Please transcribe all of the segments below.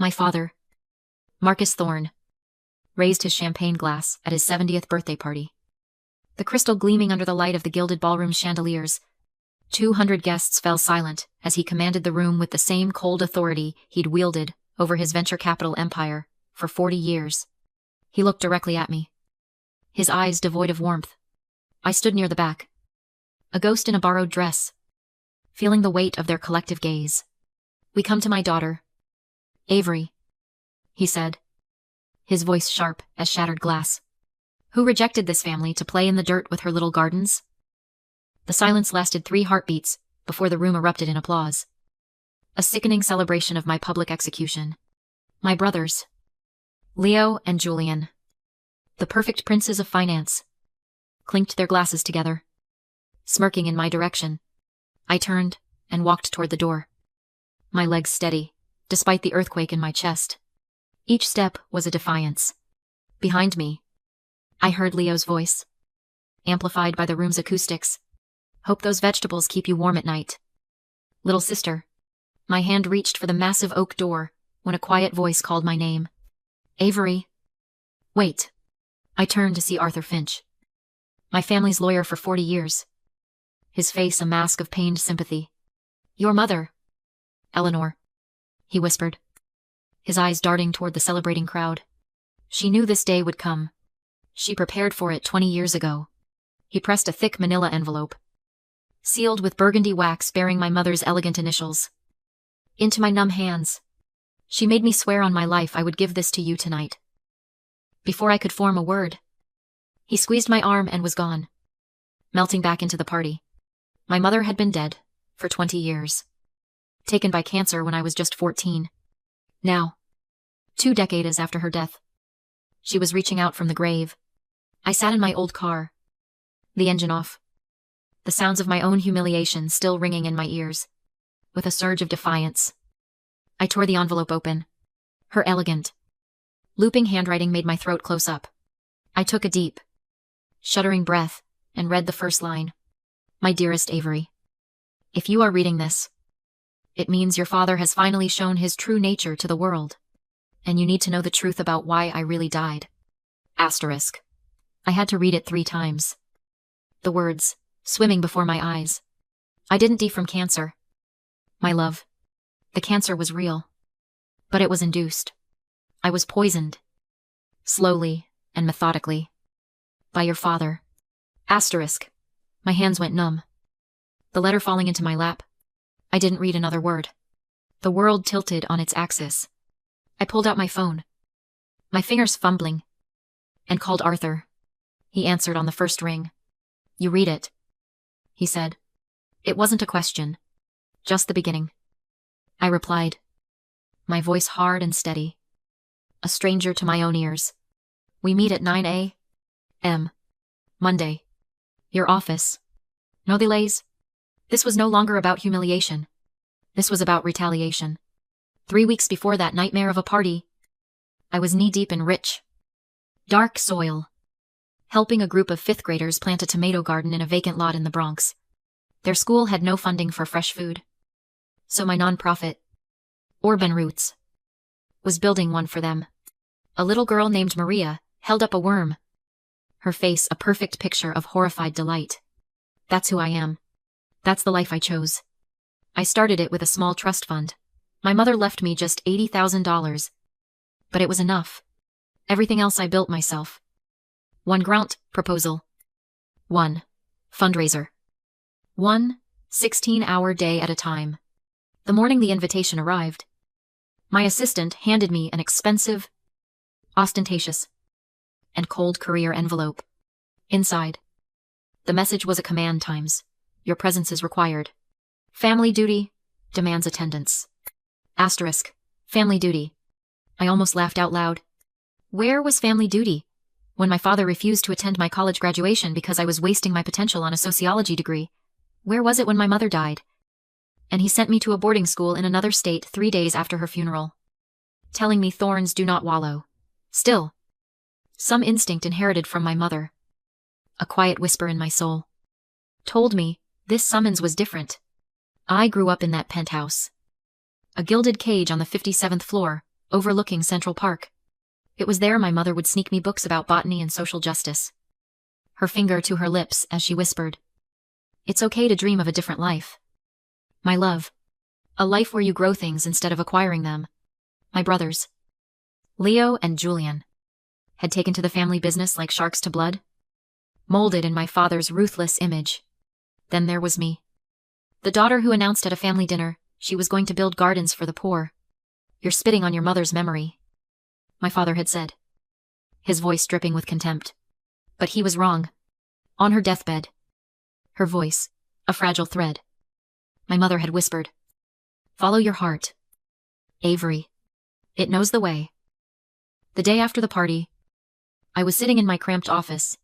My father, Marcus Thorne, raised his champagne glass at his 70th birthday party. The crystal gleaming under the light of the gilded ballroom chandeliers. 200 guests fell silent as he commanded the room with the same cold authority he'd wielded over his venture capital empire for 40 years. He looked directly at me, his eyes devoid of warmth. I stood near the back, a ghost in a borrowed dress, feeling the weight of their collective gaze. "We come to my daughter, Avery," he said, his voice sharp as shattered glass, "who rejected this family to play in the dirt with her little gardens." The silence lasted 3 heartbeats before the room erupted in applause. A sickening celebration of my public execution. My brothers, Leo and Julian, the perfect princes of finance, clinked their glasses together, smirking in my direction. I turned and walked toward the door, my legs steady, despite the earthquake in my chest. Each step was a defiance. Behind me, I heard Leo's voice, amplified by the room's acoustics. "Hope those vegetables keep you warm at night, little sister." My hand reached for the massive oak door when a quiet voice called my name. "Avery." "Wait." I turned to see Arthur Finch, my family's lawyer for 40 years, his face a mask of pained sympathy. "Your mother, Eleanor," he whispered, his eyes darting toward the celebrating crowd. "She knew this day would come. She prepared for it 20 years ago." He pressed a thick manila envelope, sealed with burgundy wax bearing my mother's elegant initials, into my numb hands. "She made me swear on my life I would give this to you tonight." Before I could form a word, he squeezed my arm and was gone, melting back into the party. My mother had been dead for 20 years, taken by cancer when I was just 14. Now, 2 decades after her death, she was reaching out from the grave. I sat in my old car, the engine off, the sounds of my own humiliation still ringing in my ears. With a surge of defiance, I tore the envelope open. Her elegant, looping handwriting made my throat close up. I took a deep, shuddering breath and read the first line. "My dearest Avery, if you are reading this, it means your father has finally shown his true nature to the world, and you need to know the truth about why I really died." Asterisk. I had to read it 3 times, the words swimming before my eyes. I didn't die from cancer, my love. The cancer was real, but it was induced. I was poisoned, slowly and methodically, by your father. Asterisk. My hands went numb, the letter falling into my lap. I didn't read another word. The world tilted on its axis. I pulled out my phone, my fingers fumbling, and called Arthur. He answered on the first ring. "You read it," he said. It wasn't a question, just the beginning. I replied, my voice hard and steady, a stranger to my own ears. "We meet at 9 a.m. Monday. Your office. No delays." This was no longer about humiliation. This was about retaliation. 3 weeks before that nightmare of a party, I was knee-deep in rich, dark soil, helping a group of 5th graders plant a tomato garden in a vacant lot in the Bronx. Their school had no funding for fresh food, so my nonprofit, Urban Roots, was building one for them. A little girl named Maria held up a worm, her face a perfect picture of horrified delight. That's who I am. That's the life I chose. I started it with a small trust fund. My mother left me just $80,000, but it was enough. Everything else I built myself. 1 grant proposal, 1 fundraiser, 1 16-hour day at a time. The morning the invitation arrived, my assistant handed me an expensive, ostentatious, and cold career envelope. Inside, the message was a command times. "Your presence is required. Family duty demands attendance." Asterisk. Family duty. I almost laughed out loud. Where was family duty when my father refused to attend my college graduation because I was wasting my potential on a sociology degree? Where was it when my mother died? And he sent me to a boarding school in another state 3 days after her funeral, telling me thorns do not wallow. Still, some instinct inherited from my mother, a quiet whisper in my soul, told me this summons was different. I grew up in that penthouse, a gilded cage on the 57th floor, overlooking Central Park. It was there my mother would sneak me books about botany and social justice. Her finger to her lips as she whispered, "It's okay to dream of a different life. My love. A life where you grow things instead of acquiring them." My brothers, Leo and Julian, had taken to the family business like sharks to blood, molded in my father's ruthless image. Then there was me, the daughter who announced at a family dinner she was going to build gardens for the poor. "You're spitting on your mother's memory," my father had said, his voice dripping with contempt. But he was wrong. On her deathbed, her voice, a fragile thread, my mother had whispered, "Follow your heart, Avery. It knows the way." The day after the party, I was sitting in my cramped office,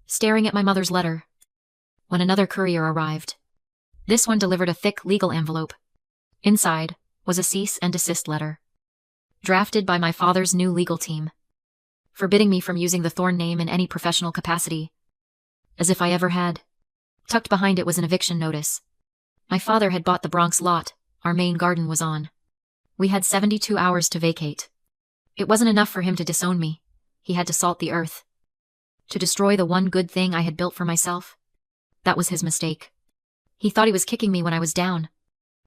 staring at my mother's letter, when another courier arrived. This one delivered a thick legal envelope. Inside was a cease and desist letter, drafted by my father's new legal team, forbidding me from using the Thorn name in any professional capacity, as if I ever had. Tucked behind it was an eviction notice. My father had bought the Bronx lot our main garden was on. We had 72 hours to vacate. It wasn't enough for him to disown me. He had to salt the earth, to destroy the one good thing I had built for myself. That was his mistake. He thought he was kicking me when I was down.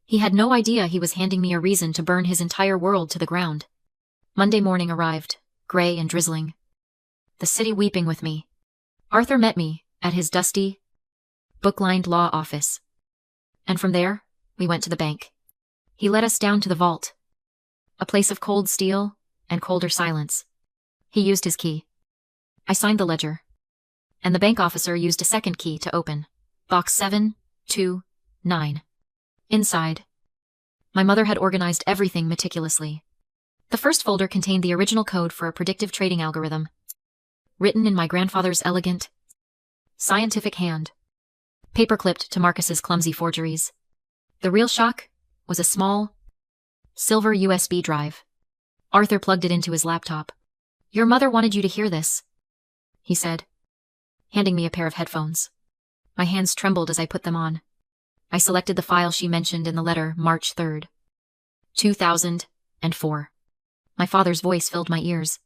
He had no idea he was handing me a reason to burn his entire world to the ground. Monday morning arrived, gray and drizzling, the city weeping with me. Arthur met me at his dusty, book-lined law office. And from there, we went to the bank. He led us down to the vault, a place of cold steel and colder silence. He used his key. I signed the ledger, and the bank officer used a second key to open box 729. Inside, my mother had organized everything meticulously. The first folder contained the original code for a predictive trading algorithm, written in my grandfather's elegant, scientific hand, paper-clipped to Marcus's clumsy forgeries. The real shock was a small, silver USB drive. Arthur plugged it into his laptop. "Your mother wanted you to hear this," he said, handing me a pair of headphones. My hands trembled as I put them on. I selected the file she mentioned in the letter, March 3rd, 2004. My father's voice filled my ears,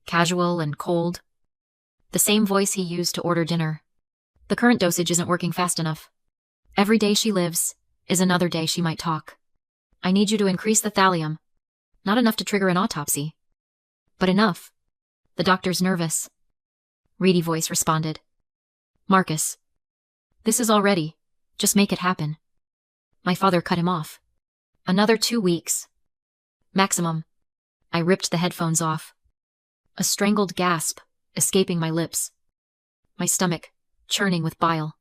casual and cold, the same voice he used to order dinner. "The current dosage isn't working fast enough. Every day she lives is another day she might talk. I need you to increase the thallium. Not enough to trigger an autopsy, but enough." The doctor's nervous, reedy voice responded, "Marcus, this is all ready. Just make it happen." My father cut him off. "Another 2 weeks. Maximum." I ripped the headphones off, a strangled gasp escaping my lips, my stomach churning with bile.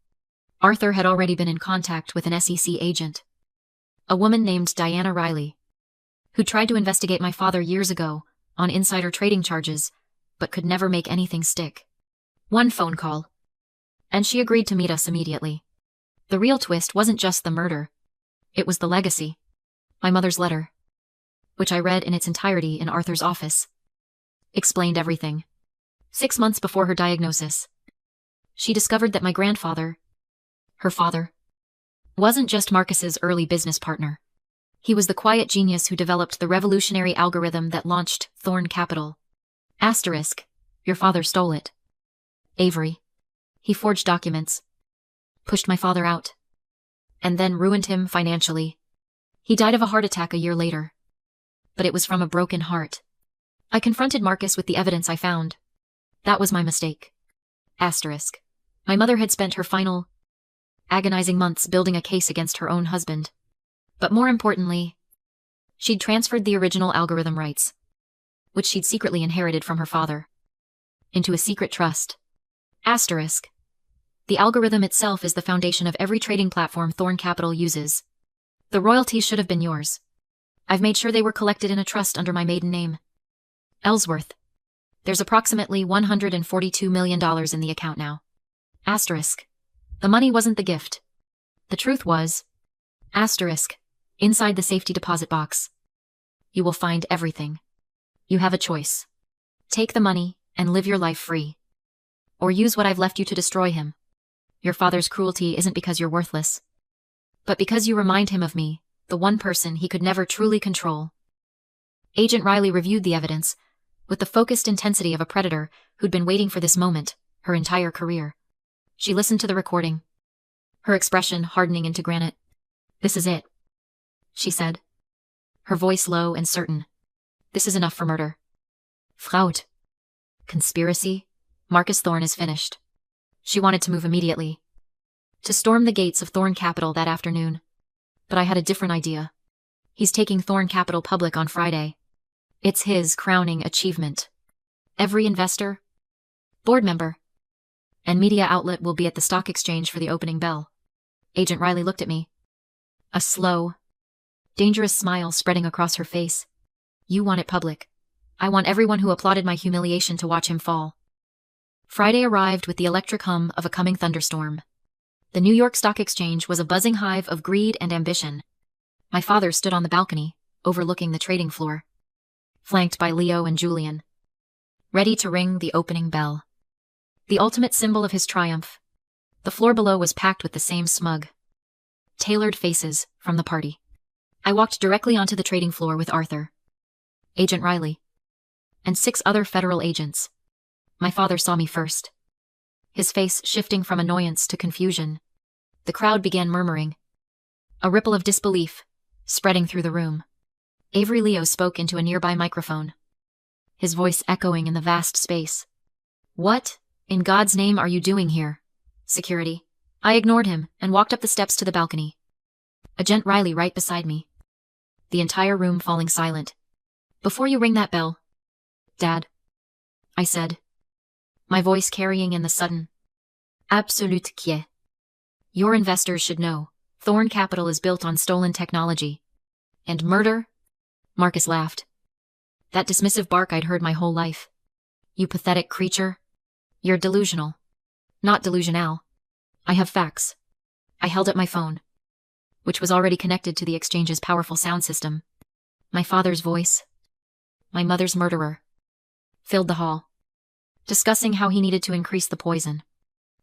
Arthur had already been in contact with an SEC agent, a woman named Diana Riley, who tried to investigate my father years ago on insider trading charges, but could never make anything stick. One phone call, and she agreed to meet us immediately. The real twist wasn't just the murder. It was the legacy. My mother's letter, which I read in its entirety in Arthur's office, explained everything. 6 months before her diagnosis, she discovered that my grandfather, her father, wasn't just Marcus's early business partner. He was the quiet genius who developed the revolutionary algorithm that launched Thorn Capital. Asterisk, your father stole it. Avery. He forged documents, pushed my father out, and then ruined him financially. He died of a heart attack a year later, but it was from a broken heart. I confronted Marcus with the evidence I found. That was my mistake. Asterisk. My mother had spent her final, agonizing months building a case against her own husband. But more importantly, she'd transferred the original algorithm rights, which she'd secretly inherited from her father, into a secret trust. Asterisk. The algorithm itself is the foundation of every trading platform Thorn Capital uses. The royalties should have been yours. I've made sure they were collected in a trust under my maiden name, Ellsworth. There's approximately $142 million in the account now. Asterisk. The money wasn't the gift. The truth was, asterisk, inside the safety deposit box, you will find everything. You have a choice. Take the money and live your life free. Or use what I've left you to destroy him. Your father's cruelty isn't because you're worthless, but because you remind him of me, the one person he could never truly control. Agent Riley reviewed the evidence with the focused intensity of a predator who'd been waiting for this moment her entire career. She listened to the recording, her expression hardening into granite. "This is it," she said, her voice low and certain. "This is enough for murder. Fraud. Conspiracy. Marcus Thorne is finished." She wanted to move immediately, to storm the gates of Thorne Capital that afternoon. But I had a different idea. He's taking Thorne Capital public on Friday. It's his crowning achievement. Every investor, board member, and media outlet will be at the stock exchange for the opening bell. Agent Riley looked at me, a slow, dangerous smile spreading across her face. "You want it public. I want everyone who applauded my humiliation to watch him fall." Friday arrived with the electric hum of a coming thunderstorm. The New York Stock Exchange was a buzzing hive of greed and ambition. My father stood on the balcony, overlooking the trading floor, flanked by Leo and Julian, ready to ring the opening bell. The ultimate symbol of his triumph. The floor below was packed with the same smug, tailored faces from the party. I walked directly onto the trading floor with Arthur, Agent Riley, and 6 other federal agents. My father saw me first, his face shifting from annoyance to confusion. The crowd began murmuring, a ripple of disbelief spreading through the room. Avery Leo spoke into a nearby microphone, his voice echoing in the vast space. "What, in God's name, are you doing here? Security." I ignored him and walked up the steps to the balcony, Agent Riley right beside me, the entire room falling silent. "Before you ring that bell, Dad," I said, my voice carrying in the sudden, absolute quiet. "Your investors should know, Thorne Capital is built on stolen technology. And murder?" Marcus laughed. That dismissive bark I'd heard my whole life. "You pathetic creature. You're delusional." "Not delusional. I have facts." I held up my phone, which was already connected to the exchange's powerful sound system. My father's voice, my mother's murderer, filled the hall, discussing how he needed to increase the poison.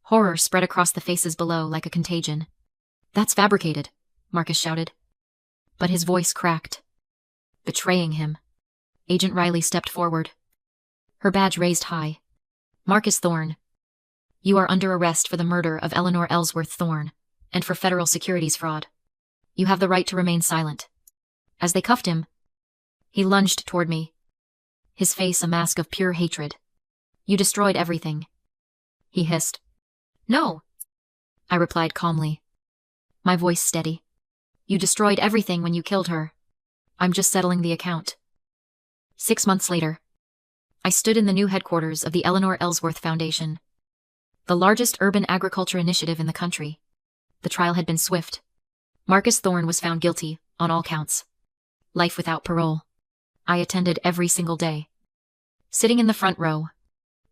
Horror spread across the faces below like a contagion. "That's fabricated," Marcus shouted. But his voice cracked. "Betraying him." Agent Riley stepped forward, her badge raised high. "Marcus Thorne, you are under arrest for the murder of Eleanor Ellsworth Thorne, and for federal securities fraud. You have the right to remain silent." As they cuffed him, he lunged toward me, his face a mask of pure hatred. "You destroyed everything," he hissed. "No," I replied calmly, my voice steady. "You destroyed everything when you killed her. I'm just settling the account." 6 months later, I stood in the new headquarters of the Eleanor Ellsworth Foundation, the largest urban agriculture initiative in the country. The trial had been swift. Marcus Thorne was found guilty on all counts. Life without parole. I attended every single day, sitting in the front row.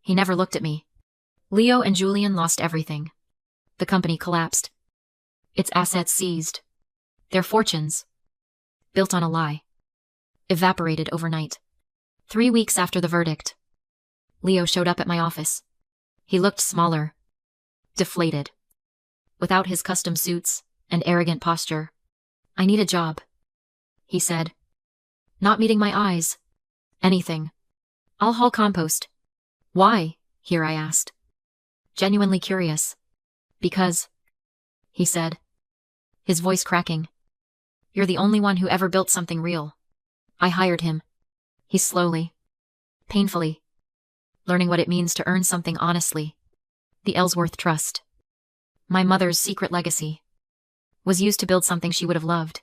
He never looked at me. Leo and Julian lost everything. The company collapsed, its assets seized, their fortunes, built on a lie, evaporated overnight. 3 weeks after the verdict, Leo showed up at my office. He looked smaller, deflated, without his custom suits and arrogant posture. "I need a job," he said, not meeting my eyes. "Anything. I'll haul compost." "Why?" here I asked, genuinely curious. "Because," he said, his voice cracking, "you're the only one who ever built something real. I hired him." He slowly, painfully, learning what it means to earn something honestly. The Ellsworth Trust, my mother's secret legacy, was used to build something she would have loved.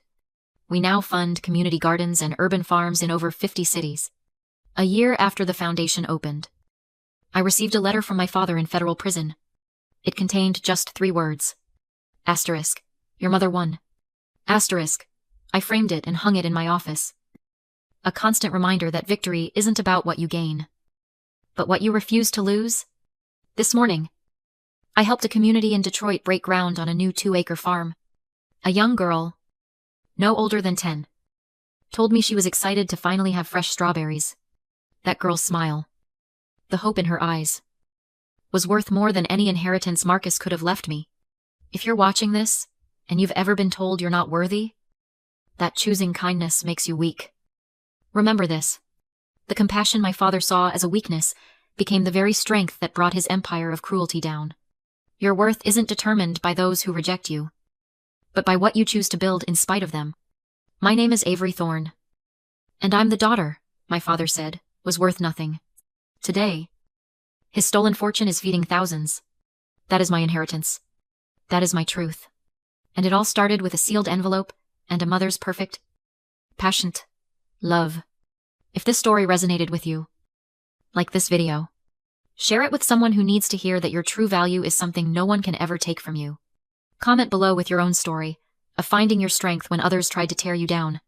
We now fund community gardens and urban farms in over 50 cities. A year after the foundation opened, I received a letter from my father in federal prison. It contained just 3 words. Asterisk, your mother won. Asterisk, I framed it and hung it in my office. A constant reminder that victory isn't about what you gain, but what you refuse to lose. This morning, I helped a community in Detroit break ground on a new 2-acre farm. A young girl, no older than 10, told me she was excited to finally have fresh strawberries. That girl's smile, the hope in her eyes, was worth more than any inheritance Marcus could have left me. If you're watching this, and you've ever been told you're not worthy, that choosing kindness makes you weak. Remember this. The compassion my father saw as a weakness became the very strength that brought his empire of cruelty down. Your worth isn't determined by those who reject you, but by what you choose to build in spite of them. My name is Avery Thorne. And I'm the daughter, my father said, was worth nothing. Today, his stolen fortune is feeding thousands. That is my inheritance. That is my truth. And it all started with a sealed envelope and a mother's perfect, passionate love. If this story resonated with you, like this video, share it with someone who needs to hear that your true value is something no one can ever take from you. Comment below with your own story of finding your strength when others tried to tear you down.